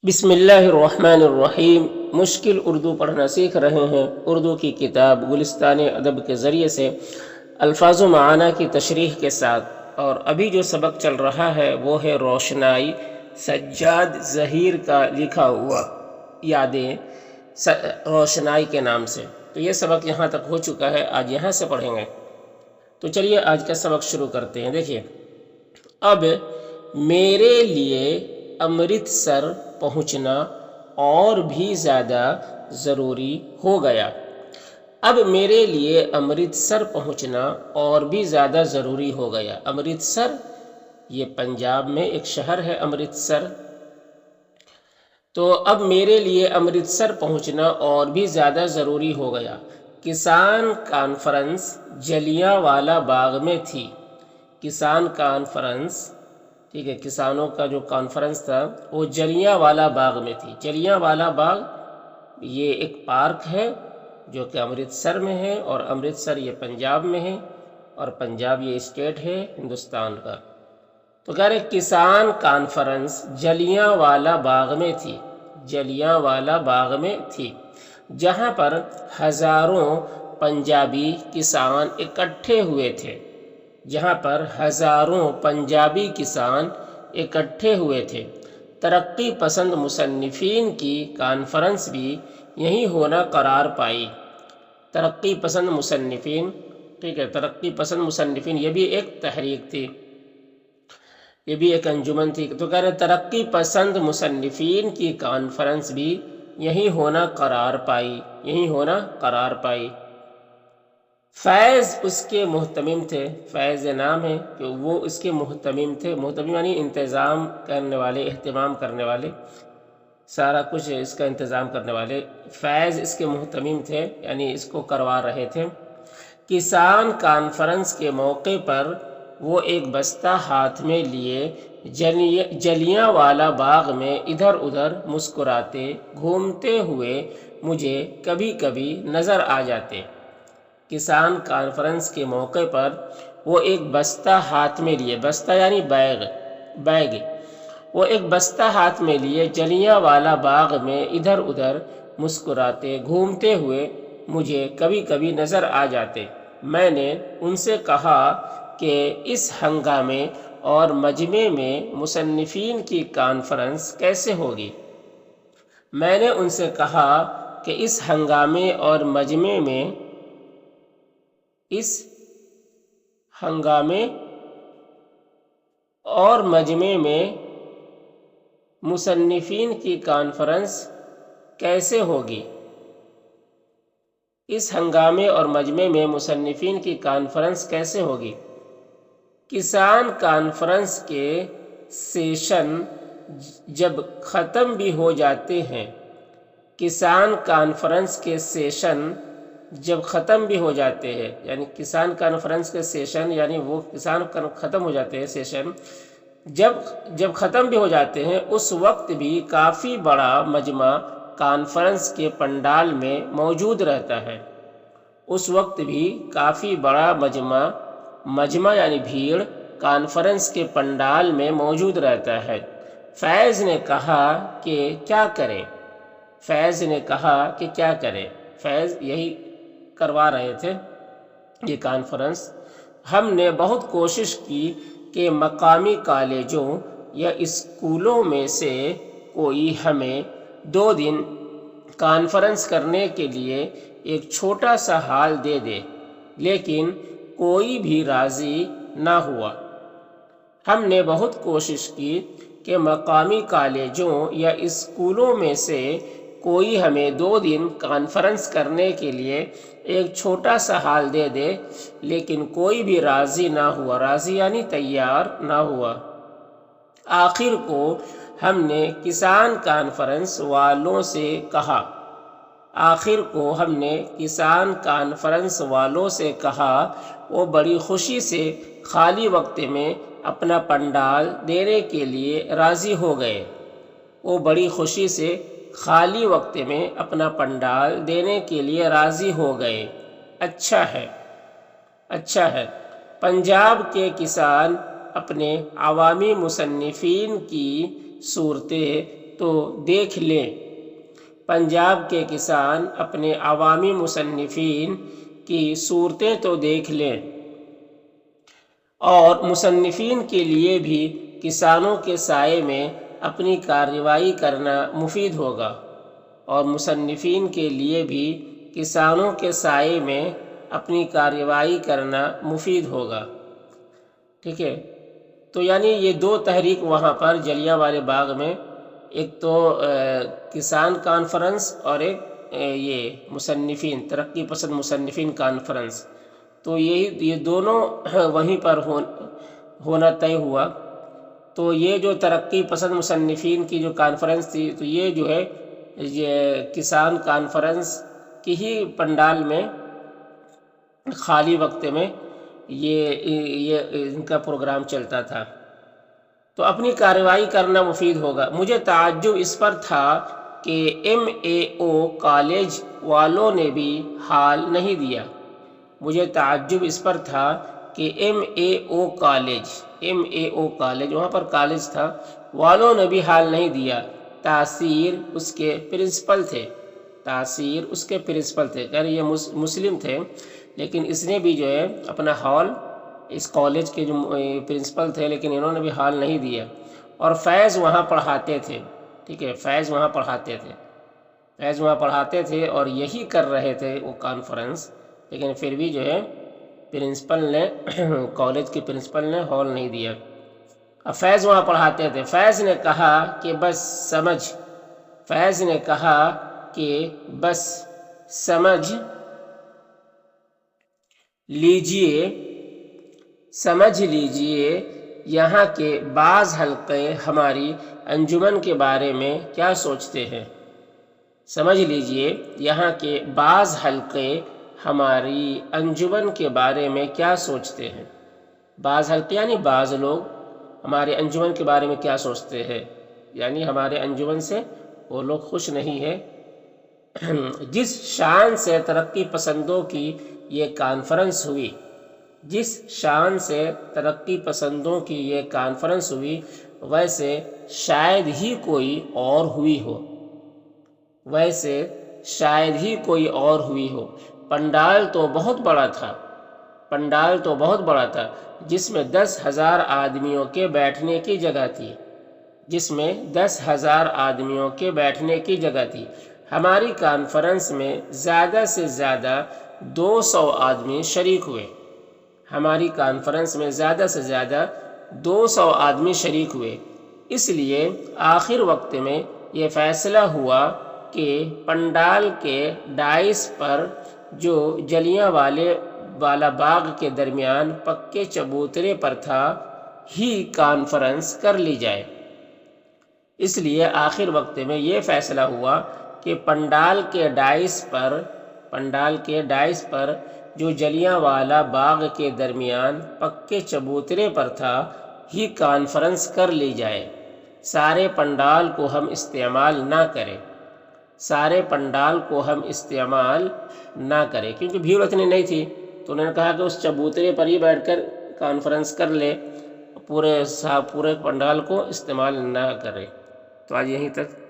بسم اللہ الرحمن الرحیم۔ مشکل اردو پڑھنا سیکھ رہے ہیں۔ اردو کی کتاب گلستان ادب کے ذریعے سے الفاظ و معانی کی تشریح کے ساتھ، اور ابھی جو سبق چل رہا ہے وہ ہے روشنائی، سجاد ظہیر کا لکھا ہوا یادیں روشنائی کے نام سے۔ تو یہ سبق یہاں تک ہو چکا ہے، آج یہاں سے پڑھیں گے۔ تو چلیے آج کا سبق شروع کرتے ہیں۔ دیکھیے، اب میرے لیے امرتسر پہنچنا اور بھی زیادہ ضروری ہو گیا۔ اب میرے لیے امرتسر پہنچنا اور بھی زیادہ ضروری ہو گیا۔ امرتسر یہ پنجاب میں ایک شہر ہے، امرتسر۔ تو اب میرے لیے امرتسر پہنچنا اور بھی زیادہ ضروری ہو گیا۔ کسان کانفرنس جلیانوالہ باغ میں تھی۔ کسان کانفرنس، ٹھیک ہے، کسانوں کا جو کانفرنس تھا وہ جلیانوالہ باغ میں تھی۔ جلیانوالہ باغ یہ ایک پارک ہے جو کہ امرتسر میں ہے، اور امرتسر یہ پنجاب میں ہے، اور پنجاب یہ اسٹیٹ ہے ہندوستان کا۔ تو کہہ رہے کسان کانفرنس جلیانوالہ باغ میں تھی، جلیانوالہ باغ میں تھی، جہاں پر ہزاروں پنجابی کسان اکٹھے ہوئے تھے، جہاں پر ہزاروں پنجابی کسان اکٹھے ہوئے تھے۔ ترقی پسند مصنفین کی کانفرنس بھی یہیں ہونا قرار پائی۔ ترقی پسند مصنفین، ٹھیک ہے، ترقی پسند مصنفین یہ بھی ایک تحریک تھی، یہ بھی ایک انجمن تھی۔ تو کہہ رہے ترقی پسند مصنفین کی کانفرنس بھی یہیں ہونا قرار پائی، یہیں ہونا قرار پائی۔ فیض اس کے مہتمم تھے، فیض نام ہے کہ وہ اس کے مہتمم تھے۔ مہتمم یعنی انتظام کرنے والے، اہتمام کرنے والے، سارا کچھ اس کا انتظام کرنے والے۔ فیض اس کے مہتمم تھے، یعنی اس کو کروا رہے تھے۔ کسان کانفرنس کے موقع پر وہ ایک بستہ ہاتھ میں لیے جلیانوالہ باغ میں ادھر ادھر مسکراتے گھومتے ہوئے مجھے کبھی کبھی نظر آ جاتے۔ کسان کانفرنس کے موقع پر وہ ایک بستہ ہاتھ میں لیے، بستہ یعنی بیگ، وہ ایک بستہ ہاتھ میں لیے جلیانوالہ باغ میں ادھر ادھر مسکراتے گھومتے ہوئے مجھے کبھی کبھی نظر آ جاتے۔ میں نے ان سے کہا کہ اس ہنگامے اور مجمع میں مصنفین کی کانفرنس کیسے ہوگی؟ میں نے ان سے کہا کہ اس ہنگامے اور مجمع میں مصنفین کی کانفرنس کیسے ہوگی؟ اس ہنگامے اور مجمع میں مصنفین کی کانفرنس کیسے ہوگی؟ کسان کانفرنس کے سیشن جب ختم بھی ہو جاتے ہیں، کسان کانفرنس کے سیشن جب ختم بھی ہو جاتے ہیں، یعنی کسان کانفرنس کے سیشن یعنی وہ کسان ختم ہو جاتے ہیں، سیشن جب ختم بھی ہو جاتے ہیں، اس وقت بھی کافی بڑا مجمع کانفرنس کے پنڈال میں موجود رہتا ہے۔ اس وقت بھی کافی بڑا مجمع یعنی بھیڑ کانفرنس کے پنڈال میں موجود رہتا ہے۔ فیض نے کہا کہ کیا کریں؟ فیض نے کہا کہ کیا کریں؟ فیض یہی کروا رہے تھے یہ کانفرنس۔ ہم نے بہت کوشش کی کہ مقامی کالجوں یا اسکولوں میں سے کوئی ہمیں 2 دن کانفرنس کرنے کے لیے ایک چھوٹا سا ہال دے دے، لیکن کوئی بھی راضی نہ ہوا۔ ہم نے بہت کوشش کی کہ مقامی کالجوں یا اسکولوں میں سے کوئی ہمیں 2 دن کانفرنس کرنے کے لیے ایک چھوٹا سا ہال دے دے، لیکن کوئی بھی راضی نہ ہوا۔ راضی یعنی تیار نہ ہوا۔ آخر کو ہم نے کسان کانفرنس والوں سے کہا، وہ بڑی خوشی سے خالی وقت میں اپنا پنڈال دینے کے لیے راضی ہو گئے۔ وہ بڑی خوشی سے خالی وقت میں اپنا پنڈال دینے کے لیے راضی ہو گئے۔ اچھا ہے۔ پنجاب کے کسان اپنے عوامی مصنفین کی صورتیں تو دیکھ لیں، پنجاب کے کسان اپنے عوامی مصنفین کی صورتیں تو دیکھ لیں، اور مصنفین کے لیے بھی کسانوں کے سائے میں اپنی کارروائی کرنا مفید ہوگا، اور مصنفین کے لیے بھی کسانوں کے سائے میں اپنی کارروائی کرنا مفید ہوگا۔ ٹھیک ہے، تو یعنی یہ دو تحریک وہاں پر جلیانوالے باغ میں، ایک تو کسان کانفرنس اور ایک یہ مصنفین، ترقی پسند مصنفین کانفرنس، تو یہ دونوں وہیں پر ہونا طے ہوا۔ تو یہ جو ترقی پسند مصنفین کی جو کانفرنس تھی، تو یہ جو ہے یہ کسان کانفرنس کی ہی پنڈال میں خالی وقت میں یہ ان کا پروگرام چلتا تھا۔ تو اپنی کارروائی کرنا مفید ہوگا۔ مجھے تعجب اس پر تھا کہ MAO کالج والوں نے بھی حال نہیں دیا۔ مجھے تعجب اس پر تھا کہ MAO کالج وہاں پر کالج تھا، والوں نے بھی حال نہیں دیا۔ تاثیر اس کے پرنسپل تھے، یعنی یہ مسلم تھے، لیکن اس نے بھی جو ہے اپنا حال، اس کالج کے جو پرنسپل تھے، لیکن انہوں نے بھی حال نہیں دیا۔ اور فیض وہاں پڑھاتے تھے، ٹھیک ہے، فیض وہاں پڑھاتے تھے اور یہی کر رہے تھے وہ کانفرنس، لیکن پھر بھی جو ہے پرنسپل نے کالج کے پرنسپل نے ہال نہیں دیا۔ اب فیض وہاں پڑھاتے تھے۔ فیض نے کہا کہ بس سمجھ لیجئے یہاں کے بعض حلقے ہماری انجمن کے بارے میں کیا سوچتے ہیں۔ سمجھ لیجئے یہاں کے بعض حلقے ہماری انجمن کے بارے میں کیا سوچتے ہیں۔ بعض حلقے یعنی بعض لوگ ہمارے انجمن کے بارے میں کیا سوچتے ہیں، یعنی ہمارے انجمن سے وہ لوگ خوش نہیں ہیں۔ جس شان سے ترقی پسندوں کی یہ کانفرنس ہوئی، ویسے شاید ہی کوئی اور ہوئی ہو۔ پنڈال تو بہت بڑا تھا، جس میں 10,000 آدمیوں کے بیٹھنے کی جگہ تھی۔ ہماری کانفرنس میں زیادہ سے زیادہ 200 آدمی شریک ہوئے۔ اس لیے آخر وقت میں یہ فیصلہ ہوا کہ پنڈال کے ڈائس پر جو جلیانوالہ باغ کے درمیان پکے چبوترے پر تھا ہی کانفرنس کر لی جائے۔ اس لیے آخر وقت میں یہ فیصلہ ہوا کہ پنڈال کے ڈائس پر جو جلیانوالہ باغ کے درمیان پکے چبوترے پر تھا ہی کانفرنس کر لی جائے۔ سارے پنڈال کو ہم استعمال نہ کریں، کیونکہ بھیڑ اتنی نہیں تھی، تو انہوں نے کہا کہ اس چبوترے پر ہی بیٹھ کر کانفرنس کر لے، پورے پنڈال کو استعمال نہ کرے۔ تو آج یہیں تک۔